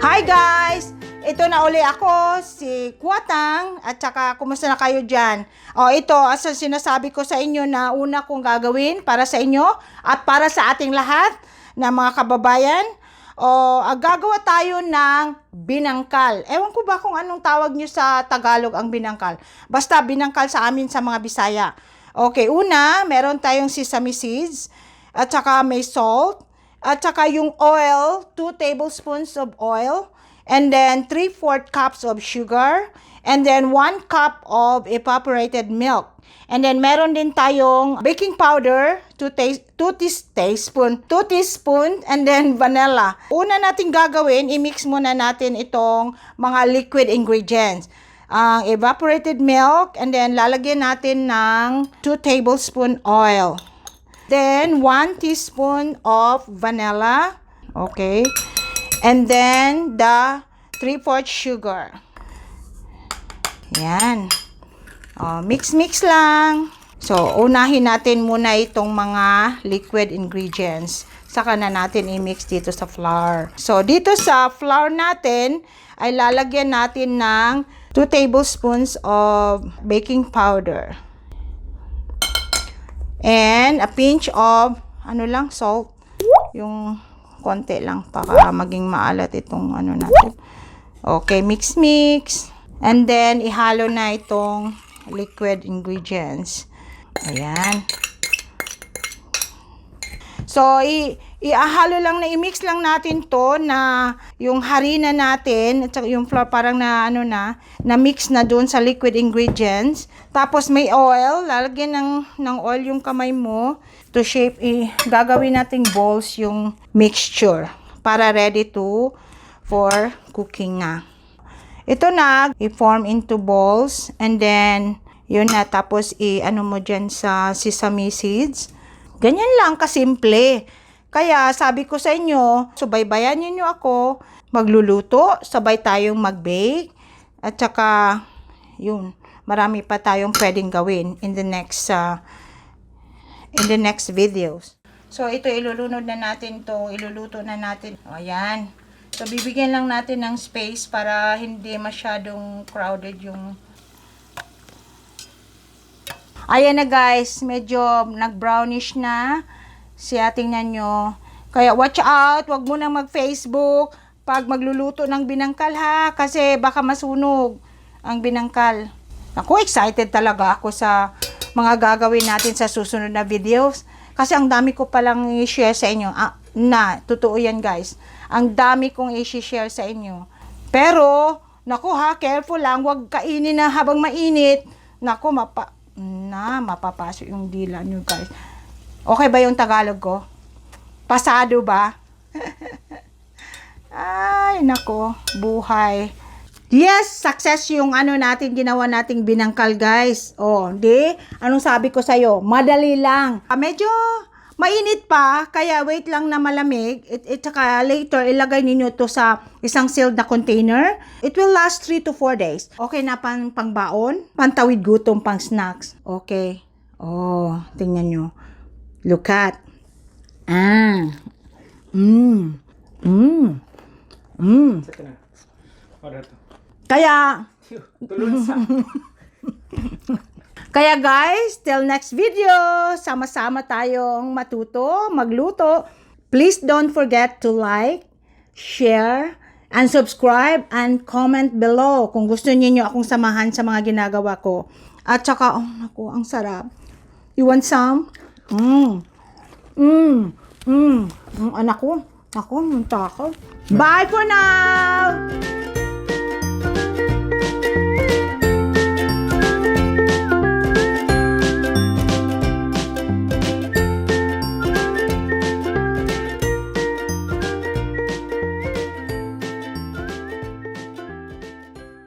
Hi guys! Ito na uli ako, si Kuwatang, at saka kumusta na kayo dyan? Ito, as sinasabi ko sa inyo na una kong gagawin para sa inyo at para sa ating lahat na mga kababayan, gagawa tayo ng binangkal. Ewan ko ba kung anong tawag nyo sa Tagalog ang binangkal. Basta binangkal sa amin sa mga Bisaya. Okay, una, meron tayong sesame seeds, at saka may salt, at saka yung oil, 2 tablespoons of oil, and then 3/4 cups of sugar, and then 1 cup of evaporated milk. And then meron din tayong baking powder, 2 teaspoon, and then vanilla. Una natin gagawin, i-mix muna natin itong mga liquid ingredients. Evaporated milk, and then lalagyan natin ng 2 tablespoon oil. Then, 1 teaspoon of vanilla. Okay. And then, the 3/4 sugar. Yan. Mix lang. So, unahin natin muna itong mga liquid ingredients. Saka na natin i-mix dito sa flour. So, dito sa flour natin, ay lalagyan natin ng 2 tablespoons of baking powder. And a pinch of, salt. Yung konti lang para maging maalat itong natin. Okay, mix. And then, ihalo na itong liquid ingredients. Ayan. So, ihalo lang na, i-mix lang natin to na yung harina natin, at saka yung flour parang na mix na dun sa liquid ingredients. Tapos may oil, lalagyan ng oil yung kamay mo to shape, gagawin nating balls yung mixture para ready for cooking na. Ito na, i-form into balls, and then, yun na, tapos mo dyan sa sesame seeds. Ganyan lang kasimple. Kaya sabi ko sa inyo, subaybayan niyo ako, magluluto, sabay tayong mag-bake, at saka, yun, marami pa tayong pwedeng gawin in the next videos. So, ito, iluluto na natin. Ayan. So, bibigyan lang natin ng space para hindi masyadong crowded yung... Ayan na guys, medyo nag-brownish na. Tingnan nyo. Kaya watch out, wag mo nang mag-Facebook pag magluluto ng binangkal ha. Kasi baka masunog ang binangkal. Ako, excited talaga ako sa mga gagawin natin sa susunod na videos. Kasi ang dami ko palang i-share sa inyo. Totoo yan guys. Ang dami kong i-share sa inyo. Pero, naku ha, careful lang. Wag kainin na habang mainit. Naku, mapapasok yung dila nyo guys. Okay ba yung Tagalog ko? Pasado ba? Ay, nako, buhay. Yes, success yung ginawa nating binangkal guys. Di? Anong sabi ko sa'yo? Madali lang. Medyo mainit pa, kaya wait lang na malamig. Saka later, ilagay ninyo to sa isang sealed na container. It will last 3 to 4 days. Okay na pangbaon, pantawid gutom, pang snacks. Okay. Tingnan nyo. Look at. Kaya guys, till next video, sama-sama tayong matuto, magluto. Please don't forget to like, share, and subscribe, and comment below kung gusto niyo akong samahan sa mga ginagawa ko. At saka, ang sarap. You want some? Anak ko, munta ako. Bye for now!